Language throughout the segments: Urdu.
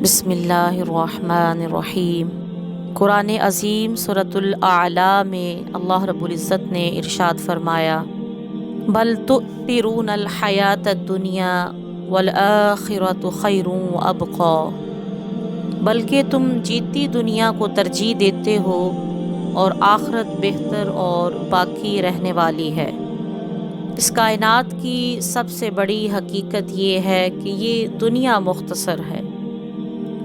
بسم اللہ الرحمن الرحیم۔ قرآن عظیم سورۃ الاعلیٰ میں اللہ رب العزت نے ارشاد فرمایا، بل تؤثرون الحیاۃ الدنیا والآخرۃ خیر وابقی، بلکہ تم جیتی دنیا کو ترجیح دیتے ہو اور آخرت بہتر اور باقی رہنے والی ہے۔ اس کائنات کی سب سے بڑی حقیقت یہ ہے کہ یہ دنیا مختصر ہے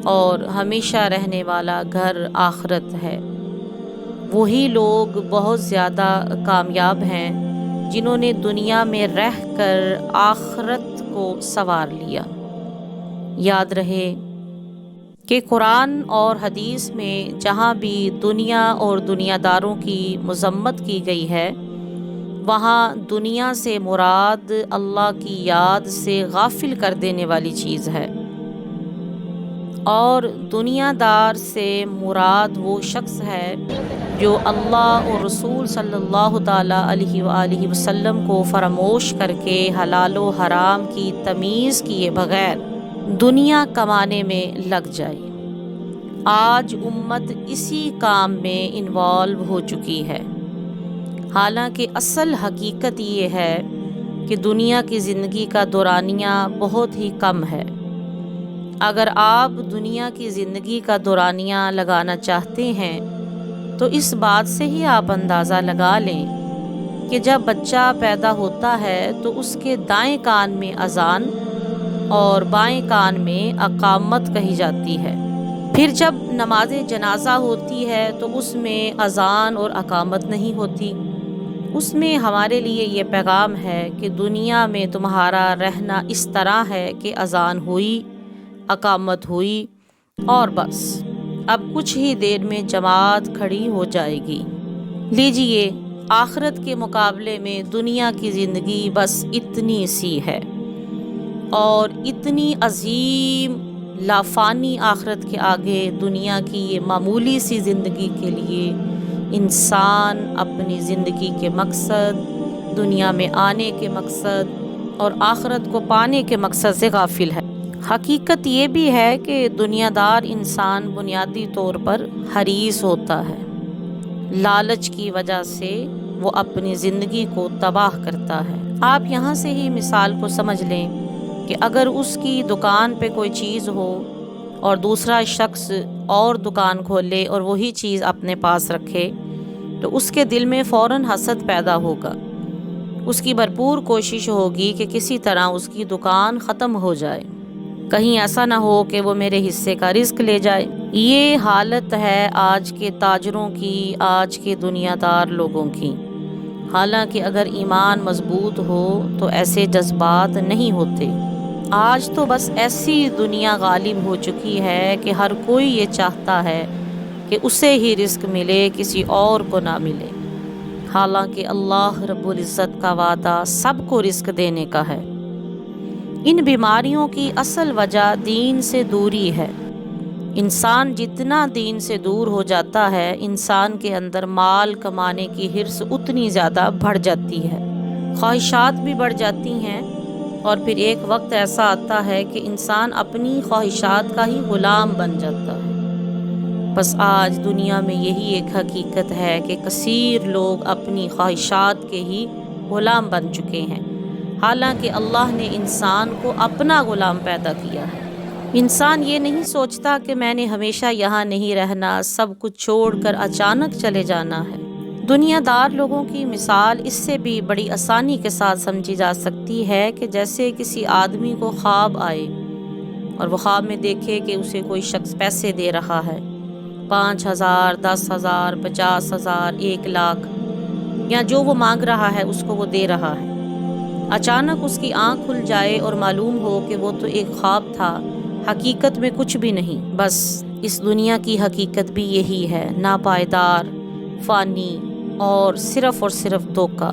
اور ہمیشہ رہنے والا گھر آخرت ہے۔ وہی لوگ بہت زیادہ کامیاب ہیں جنہوں نے دنیا میں رہ کر آخرت کو سنوار لیا۔ یاد رہے کہ قرآن اور حدیث میں جہاں بھی دنیا اور دنیا داروں کی مذمت کی گئی ہے، وہاں دنیا سے مراد اللہ کی یاد سے غافل کر دینے والی چیز ہے، اور دنیا دار سے مراد وہ شخص ہے جو اللہ اور رسول صلی اللہ تعالیٰ علیہ وآلہ وسلم کو فراموش کر کے حلال و حرام کی تمیز کیے بغیر دنیا کمانے میں لگ جائے۔ آج امت اسی کام میں انوالو ہو چکی ہے، حالانکہ اصل حقیقت یہ ہے کہ دنیا کی زندگی کا دورانیہ بہت ہی کم ہے۔ اگر آپ دنیا کی زندگی کا دورانیہ لگانا چاہتے ہیں تو اس بات سے ہی آپ اندازہ لگا لیں کہ جب بچہ پیدا ہوتا ہے تو اس کے دائیں کان میں اذان اور بائیں کان میں اقامت کہی جاتی ہے۔ پھر جب نماز جنازہ ہوتی ہے تو اس میں اذان اور اقامت نہیں ہوتی۔ اس میں ہمارے لیے یہ پیغام ہے کہ دنیا میں تمہارا رہنا اس طرح ہے کہ اذان ہوئی، اقامت ہوئی اور بس اب کچھ ہی دیر میں جماعت کھڑی ہو جائے گی۔ لیجئے، آخرت کے مقابلے میں دنیا کی زندگی بس اتنی سی ہے، اور اتنی عظیم لافانی آخرت کے آگے دنیا کی یہ معمولی سی زندگی کے لیے انسان اپنی زندگی کے مقصد، دنیا میں آنے کے مقصد اور آخرت کو پانے کے مقصد سے غافل ہے۔ حقیقت یہ بھی ہے کہ دنیا دار انسان بنیادی طور پر حریص ہوتا ہے۔ لالچ کی وجہ سے وہ اپنی زندگی کو تباہ کرتا ہے۔ آپ یہاں سے ہی مثال کو سمجھ لیں کہ اگر اس کی دکان پہ کوئی چیز ہو اور دوسرا شخص اور دکان کھولے اور وہی چیز اپنے پاس رکھے تو اس کے دل میں فوراً حسد پیدا ہوگا۔ اس کی بھرپور کوشش ہوگی کہ کسی طرح اس کی دکان ختم ہو جائے، کہیں ایسا نہ ہو کہ وہ میرے حصے کا رزق لے جائے۔ یہ حالت ہے آج کے تاجروں کی، آج کے دنیا دار لوگوں کی۔ حالانکہ اگر ایمان مضبوط ہو تو ایسے جذبات نہیں ہوتے۔ آج تو بس ایسی دنیا غالب ہو چکی ہے کہ ہر کوئی یہ چاہتا ہے کہ اسے ہی رزق ملے، کسی اور کو نہ ملے، حالانکہ اللہ رب العزت کا وعدہ سب کو رزق دینے کا ہے۔ ان بیماریوں کی اصل وجہ دین سے دوری ہے۔ انسان جتنا دین سے دور ہو جاتا ہے، انسان کے اندر مال کمانے کی حرص اتنی زیادہ بڑھ جاتی ہے، خواہشات بھی بڑھ جاتی ہیں، اور پھر ایک وقت ایسا آتا ہے کہ انسان اپنی خواہشات کا ہی غلام بن جاتا ہے۔ بس آج دنیا میں یہی ایک حقیقت ہے کہ کثیر لوگ اپنی خواہشات کے ہی غلام بن چکے ہیں، حالانکہ اللہ نے انسان کو اپنا غلام پیدا کیا ہے۔ انسان یہ نہیں سوچتا کہ میں نے ہمیشہ یہاں نہیں رہنا، سب کچھ چھوڑ کر اچانک چلے جانا ہے۔ دنیا دار لوگوں کی مثال اس سے بھی بڑی آسانی کے ساتھ سمجھی جا سکتی ہے کہ جیسے کسی آدمی کو خواب آئے اور وہ خواب میں دیکھے کہ اسے کوئی شخص پیسے دے رہا ہے، 5,000، 10,000، 50,000، 1,00,000، یا جو وہ مانگ رہا ہے اس کو وہ دے رہا ہے۔ اچانک اس کی آنکھ کھل جائے اور معلوم ہو کہ وہ تو ایک خواب تھا، حقیقت میں کچھ بھی نہیں۔ بس اس دنیا کی حقیقت بھی یہی ہے، ناپائیدار، فانی اور صرف دھوکہ۔